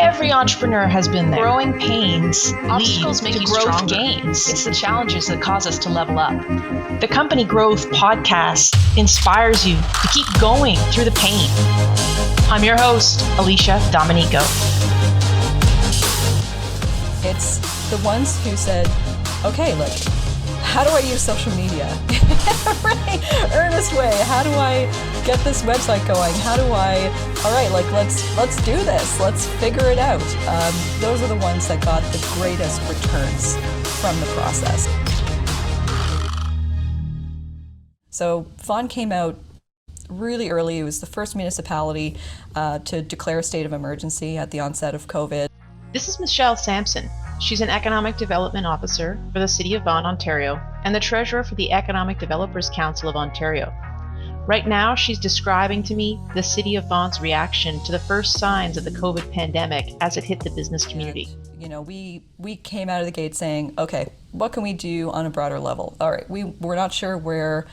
Every entrepreneur has been there. Growing pains, obstacles make you growth gains. It's the challenges that cause us to level up. The Company Growth Podcast inspires you to keep going through the pain. I'm your host, Alicia Dominico. It's the ones who said, okay, look, how do I use social media in a really earnest way? How do I get this website going? How do I, all right, like let's do this. Let's figure it out. Those are the ones that got the greatest returns from the process. So Vaughan came out really early. It was the first municipality to declare a state of emergency at the onset of COVID. This is Michelle Samson. She's an Economic Development Officer for the City of Vaughan, Ontario, and the Treasurer for the Economic Developers Council of Ontario. Right now, she's describing to me the City of Vaughan's reaction to the first signs of the COVID pandemic as it hit the business community. You know, we came out of the gate saying, okay, what can we do on a broader level? All right, we're not sure where,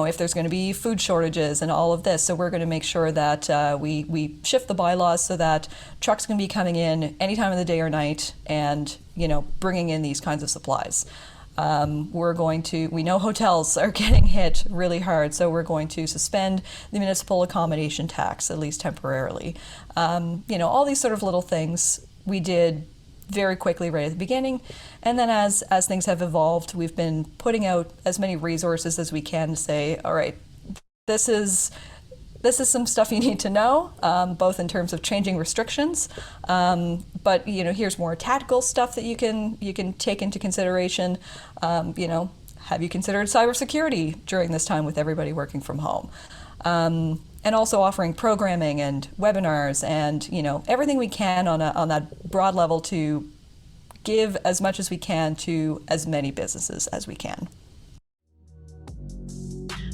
if there's going to be food shortages and all of this. So we're going to make sure that we shift the bylaws so that trucks can be coming in any time of the day or night and, bringing in these kinds of supplies. We know hotels are getting hit really hard, so we're going to suspend the municipal accommodation tax, at least temporarily. All these sort of little things we did very quickly right at the beginning. And then as things have evolved, we've been putting out as many resources as we can to say, all right, this is some stuff you need to know, both in terms of changing restrictions, but here's more tactical stuff that you can take into consideration. Have you considered cybersecurity during this time with everybody working from home? And also offering programming and webinars and everything we can on that broad level to give as much as we can to as many businesses as we can.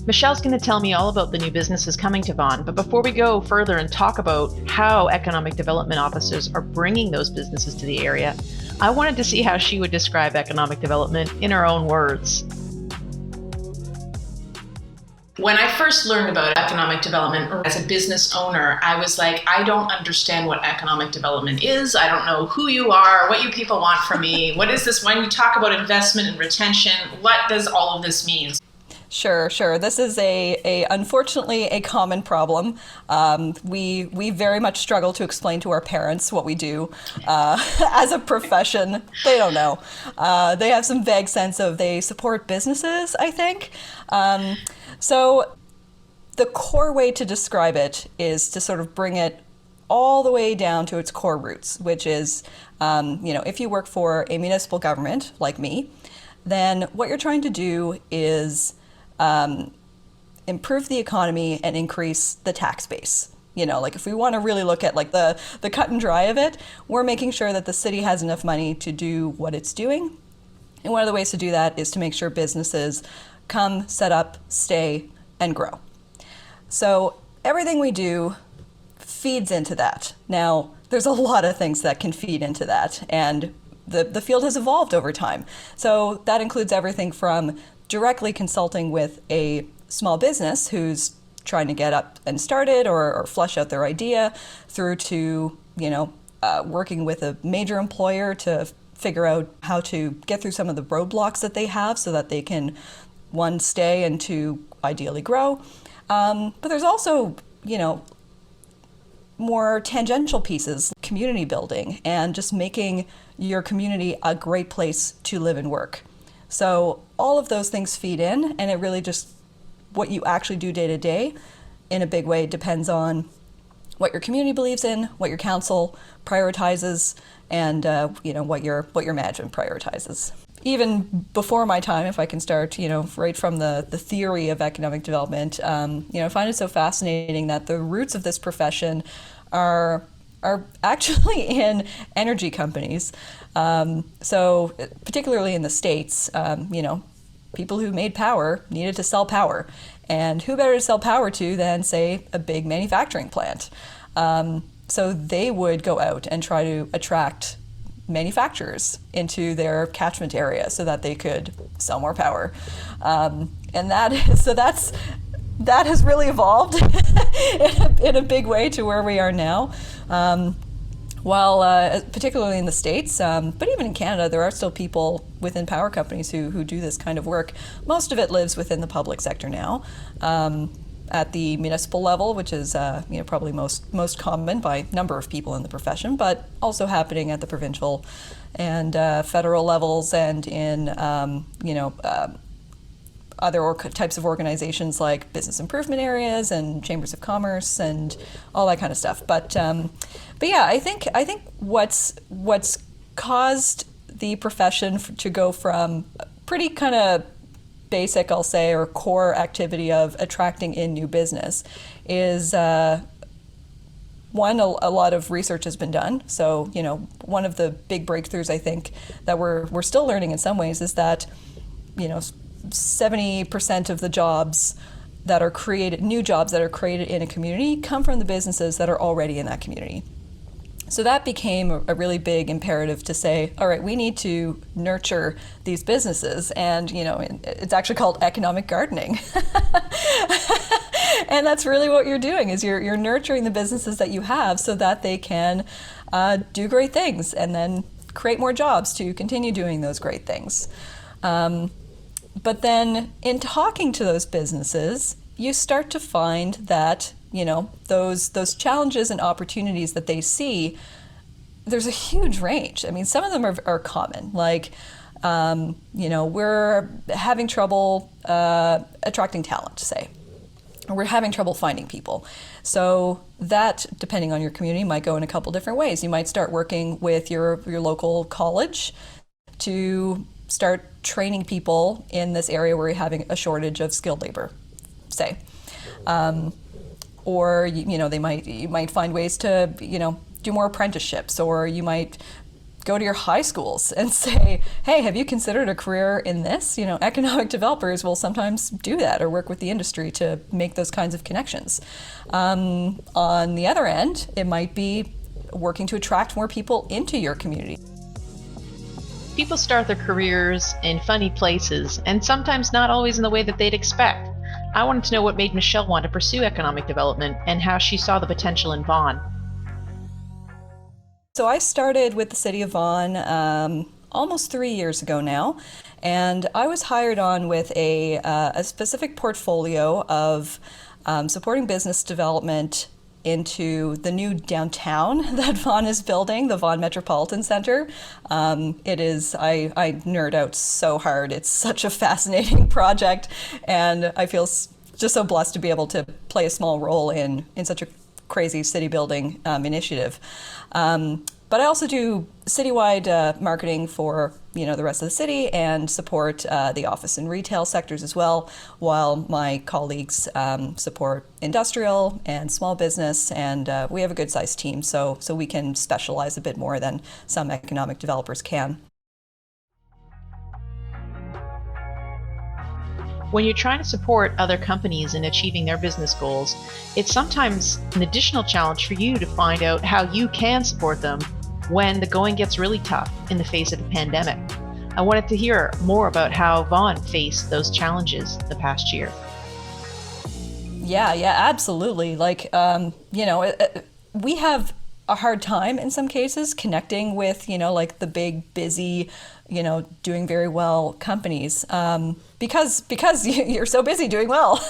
Michelle's going to tell me all about the new businesses coming to Vaughan, but before we go further and talk about how economic development officers are bringing those businesses to the area, I wanted to see how she would describe economic development in her own words. When I first learned about economic development or as a business owner, I was like, I don't understand what economic development is. I don't know who you are, what you people want from me. What is this? When you talk about investment and retention, what does all of this mean? Sure. This is unfortunately a common problem. We very much struggle to explain to our parents what we do as a profession. They don't know. They have some vague sense of they support businesses, I think. So the core way to describe it is to sort of bring it all the way down to its core roots, which is, if you work for a municipal government like me, then what you're trying to do is improve the economy and increase the tax base. If we want to really look at like the cut and dry of it, we're making sure that the city has enough money to do what it's doing. And one of the ways to do that is to make sure businesses come, set up, stay, and grow. So everything we do feeds into that. Now, there's a lot of things that can feed into that, and the field has evolved over time. So that includes everything from directly consulting with a small business who's trying to get up and started or flesh out their idea, through to working with a major employer to figure out how to get through some of the roadblocks that they have so that they can, one, stay, and two, ideally grow. But there's also, more tangential pieces, community building, and just making your community a great place to live and work. So all of those things feed in, and it really just, what you actually do day to day in a big way depends on what your community believes in, what your council prioritizes, and what your management prioritizes. Even before my time, if I can start, right from the theory of economic development, I find it so fascinating that the roots of this profession are actually in energy companies. So particularly in the States, people who made power needed to sell power. And who better to sell power to than, say, a big manufacturing plant? So they would go out and try to attract manufacturers into their catchment area so that they could sell more power. And that's that has really evolved in a big way to where we are now. While particularly in the States, but even in Canada, there are still people within power companies who do this kind of work. Most of it lives within the public sector now, at the municipal level, which is probably most common by number of people in the profession, but also happening at the provincial and federal levels, and in other types of organizations like business improvement areas and chambers of commerce and all that kind of stuff. But yeah, I think what's caused the profession to go from pretty kind of basic, I'll say, or core activity of attracting in new business is one, a lot of research has been done. So, one of the big breakthroughs I think that we're still learning in some ways is that, 70% of the jobs that are created, new jobs that are created in a community, come from the businesses that are already in that community. So that became a really big imperative to say, all right, we need to nurture these businesses. And, it's actually called economic gardening. And that's really what you're doing, is you're nurturing the businesses that you have so that they can do great things and then create more jobs to continue doing those great things. But then in talking to those businesses, you start to find that, those challenges and opportunities that they see, there's a huge range. I mean, some of them are common, like, we're having trouble attracting talent, say, or we're having trouble finding people. So that, depending on your community, might go in a couple different ways. You might start working with your local college to start training people in this area where you're having a shortage of skilled labor, say. Or you might find ways to do more apprenticeships, or you might go to your high schools and say, hey, have you considered a career in this? Economic developers will sometimes do that, or work with the industry to make those kinds of connections. On the other end, it might be working to attract more people into your community. People start their careers in funny places, and sometimes not always in the way that they'd expect. I wanted to know what made Michelle want to pursue economic development and how she saw the potential in Vaughan. So I started with the City of Vaughan almost 3 years ago now, and I was hired on with a specific portfolio of supporting business development into the new downtown that Vaughan is building, the Vaughan Metropolitan Center. It is, I nerd out so hard. It's such a fascinating project, and I feel just so blessed to be able to play a small role in such a crazy city building initiative. But I also do citywide marketing for the rest of the city, and support the office and retail sectors as well, while my colleagues support industrial and small business, and we have a good sized team, so we can specialize a bit more than some economic developers can. When you're trying to support other companies in achieving their business goals, it's sometimes an additional challenge for you to find out how you can support them when the going gets really tough in the face of the pandemic. I wanted to hear more about how Vaughan faced those challenges the past year. Yeah, absolutely. Like, we have a hard time in some cases connecting with, like the big, busy, doing very well companies, because you're so busy doing well.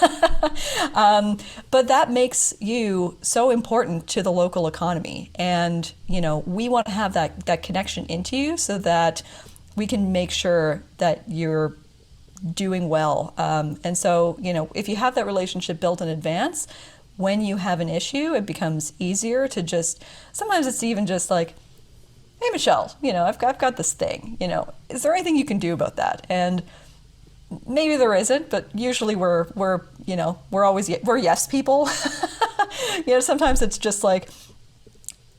But that makes you so important to the local economy. And, we want to have that connection into you so that we can make sure that you're doing well. And so, if you have that relationship built in advance, when you have an issue, it becomes easier to sometimes it's even just like, hey, Michelle, I've got this thing, is there anything you can do about that? And maybe there isn't, but usually we're yes people. Sometimes it's just like,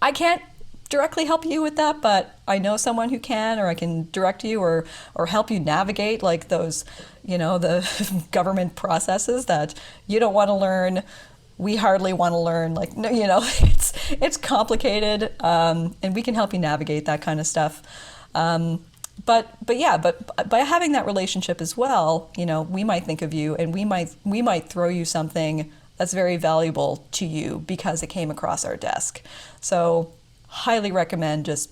I can't directly help you with that, but I know someone who can, or I can direct you or help you navigate like those, the government processes that you don't want to learn. We hardly want to learn, it's complicated, and we can help you navigate that kind of stuff. but by having that relationship as well, we might think of you and we might throw you something that's very valuable to you because it came across our desk. So highly recommend just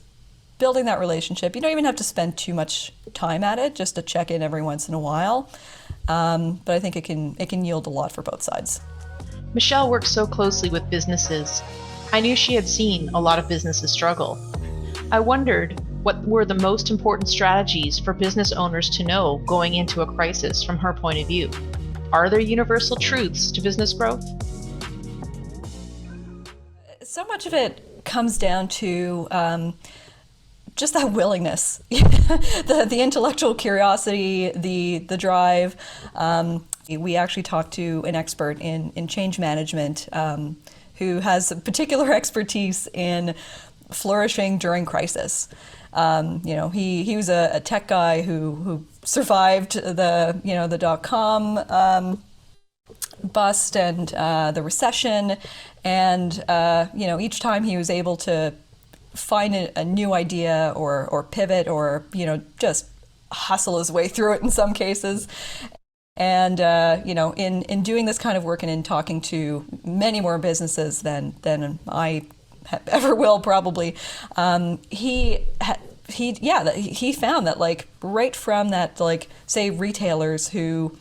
building that relationship. You don't even have to spend too much time at it, just to check in every once in a while. But I think it can yield a lot for both sides. Michelle works so closely with businesses. I knew she had seen a lot of businesses struggle. I wondered what were the most important strategies for business owners to know going into a crisis from her point of view. Are there universal truths to business growth? So much of it comes down to just that willingness, the intellectual curiosity, the drive. We actually talked to an expert in change management who has a particular expertise in flourishing during crisis. He was a tech guy who survived the .com bust and the recession, and each time he was able to find a new idea or pivot or just hustle his way through it in some cases. And in doing this kind of work and in talking to many more businesses than I ever will probably, he found that right from that say retailers who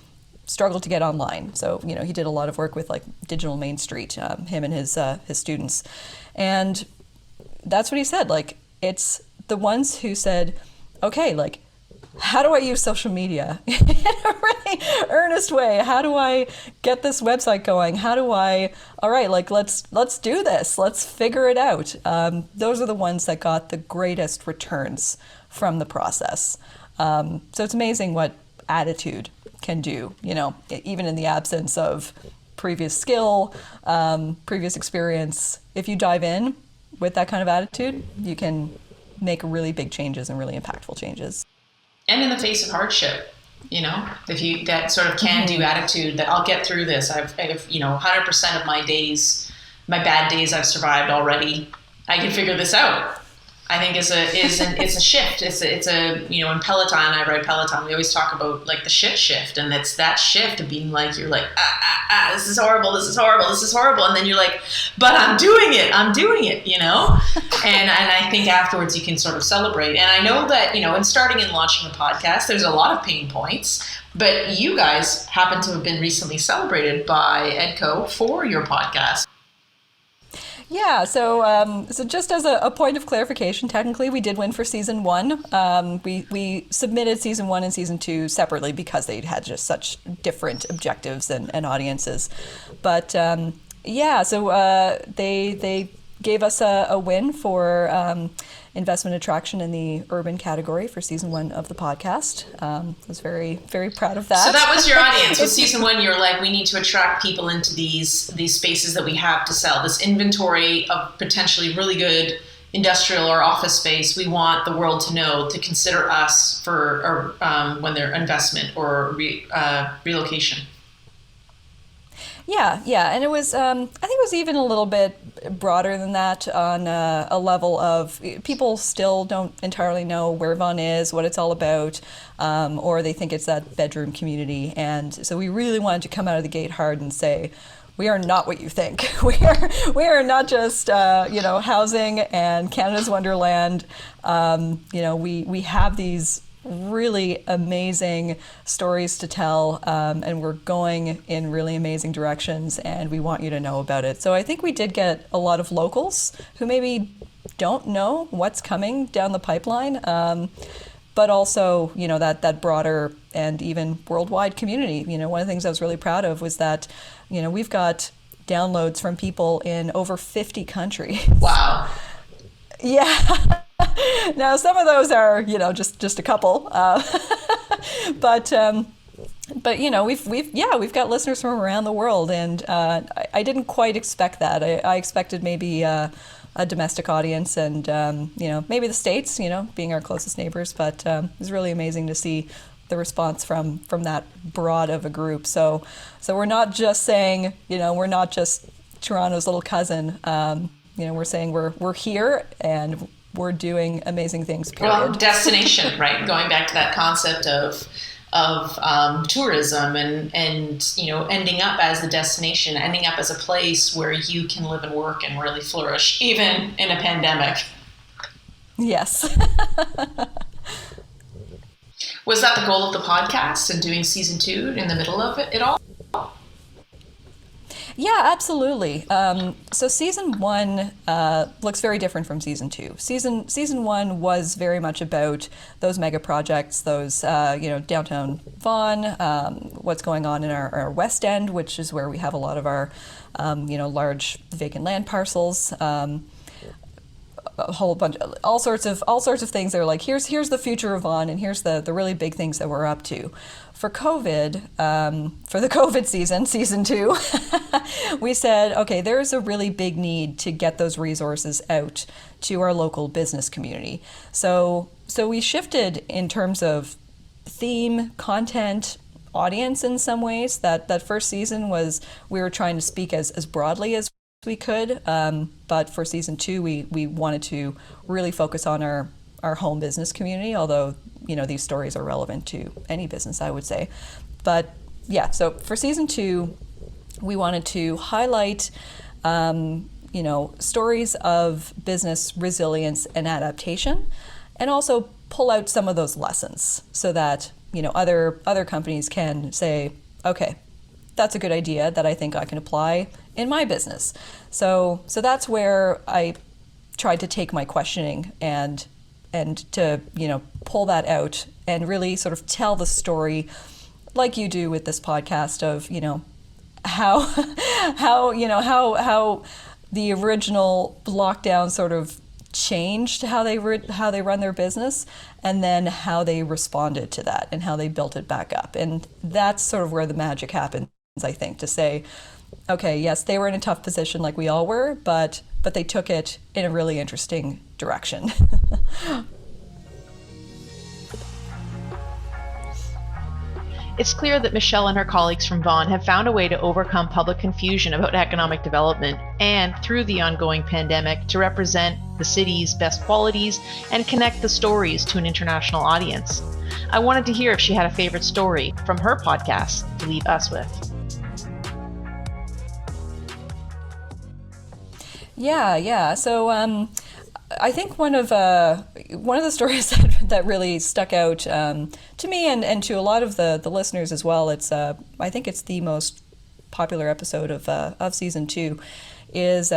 struggled to get online. So he did a lot of work with Digital Main Street, him and his students, and that's what he said. It's the ones who said, okay, how do I use social media in a really earnest way? How do I get this website going? How do I, all right, let's do this. Let's figure it out. Those are the ones that got the greatest returns from the process. So it's amazing what attitude can do, even in the absence of previous skill, previous experience. If you dive in with that kind of attitude, you can make really big changes and really impactful changes. And in the face of hardship, if you that sort of can-do attitude that I'll get through this. I've 100% of my bad days I've survived already. I can figure this out. I think it's a shift. It's a in Peloton, I ride Peloton. We always talk about the shit shift, and it's that shift of being you're this is horrible, this is horrible, this is horrible, and then you're but I'm doing it, and I think afterwards you can sort of celebrate. And I know that in starting and launching a podcast, there's a lot of pain points, but you guys happen to have been recently celebrated by Edco for your podcast. Yeah, so just as a point of clarification, technically we did win for season 1. We submitted season 1 and season 2 separately because they had just such different objectives and audiences. But so they gave us a win for investment attraction in the urban category for season 1 of the podcast. I was very, very proud of that. So that was your audience. With season 1, you were we need to attract people into these spaces that we have to sell, this inventory of potentially really good industrial or office space. We want the world to know to consider us for when they're investment or relocation. Yeah, and it was, I think it was even a little bit broader than that on a level of people still don't entirely know where Vaughan is, what it's all about, or they think it's that bedroom community. And so we really wanted to come out of the gate hard and say, we are not what you think. We are not just, housing and Canada's Wonderland. We have these really amazing stories to tell, and we're going in really amazing directions, and we want you to know about it. So I think we did get a lot of locals who maybe don't know what's coming down the pipeline, but also that broader and even worldwide community. One of the things I was really proud of was that we've got downloads from people in over 50 countries. Wow. Yeah. Now, some of those are, just a couple, but we've got listeners from around the world, and I didn't quite expect that. I expected maybe a domestic audience, and maybe the States, being our closest neighbors. But it was really amazing to see the response from that broad of a group. So we're not just saying, we're not just Toronto's little cousin. We're saying we're here and we're doing amazing things, period. Well, destination, right? Going back to that concept of tourism and ending up as the destination, ending up as a place where you can live and work and really flourish, even in a pandemic. Yes. Was that the goal of the podcast and doing season 2 in the middle of it all? Yeah, absolutely. So season 1 looks very different from season 2. Season 1 was very much about those mega projects, those downtown Vaughan, what's going on in our West End, which is where we have a lot of our large vacant land parcels. A whole bunch, all sorts of things. They're like, here's the future of Vaughan, and here's the really big things that we're up to. For COVID, for the COVID season 2, we said, okay, there's a really big need to get those resources out to our local business community. So we shifted in terms of theme, content, audience in some ways. That first season was, we were trying to speak as broadly as we could, but for season 2, we wanted to really focus on our home business community, although these stories are relevant to any business, I would say. But yeah, so for season 2, we wanted to highlight stories of business resilience and adaptation, and also pull out some of those lessons so that other companies can say, okay, that's a good idea that I think I can apply in my business. So that's where I tried to take my questioning and to pull that out and really sort of tell the story, like you do with this podcast, of how the original lockdown sort of changed how they run their business, and then how they responded to that and how they built it back up. And that's sort of where the magic happens, I think, to say, okay, yes, they were in a tough position like we all were, but they took it in a really interesting direction. It's clear that Michelle and her colleagues from Vaughan have found a way to overcome public confusion about economic development and, through the ongoing pandemic, to represent the city's best qualities and connect the stories to an international audience. I wanted to hear if she had a favorite story from her podcast to leave us with. Yeah. So I think one of the stories that really stuck out to me and to a lot of the listeners as well, it's I think it's the most popular episode of season 2, is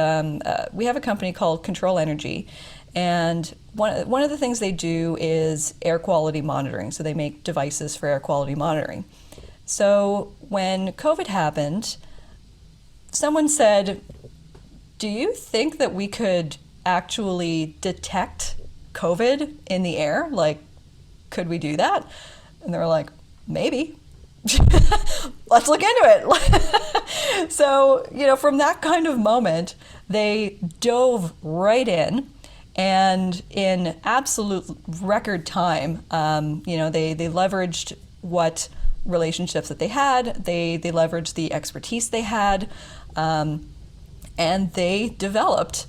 we have a company called Control Energy, and one of the things they do is air quality monitoring. So they make devices for air quality monitoring. So when COVID happened, someone said, do you think that we could actually detect COVID in the air? Like, could we do that? And they were like, maybe. Let's look into it. So, from that kind of moment, they dove right in, and in absolute record time, they leveraged what relationships that they had, they leveraged the expertise they had, and they developed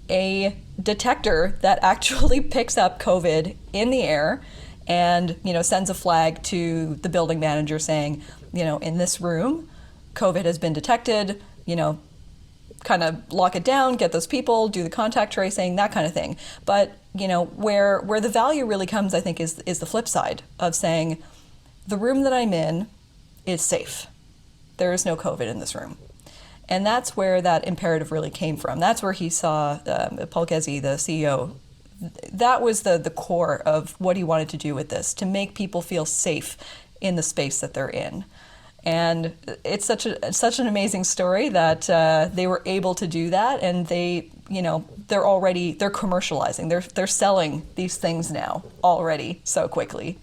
a detector that actually picks up COVID in the air and, sends a flag to the building manager saying, in this room, COVID has been detected, kind of lock it down, get those people, do the contact tracing, that kind of thing. But, where the value really comes, I think, is the flip side of saying, the room that I'm in is safe. There is no COVID in this room. And that's where that imperative really came from. That's where he saw Paul Ghezzi, the CEO. That was the core of what he wanted to do with this, to make people feel safe in the space that they're in. And it's such an amazing story that they were able to do that, and they're commercializing. They're selling these things now already so quickly.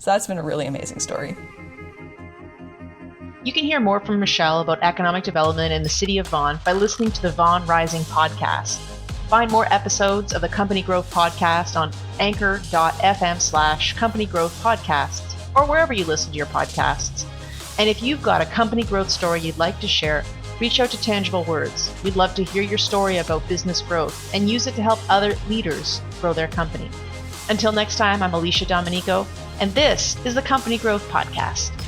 So that's been a really amazing story. You can hear more from Michelle about economic development in the city of Vaughan by listening to the Vaughan Rising podcast. Find more episodes of the Company Growth Podcast on anchor.fm/Company Growth Podcasts, or wherever you listen to your podcasts. And if you've got a company growth story you'd like to share, Reach out to Tangible Words. We'd love to hear your story about business growth and use it to help other leaders grow their company. Until next time, I'm Alicia Domenico, and this is the Company Growth Podcast.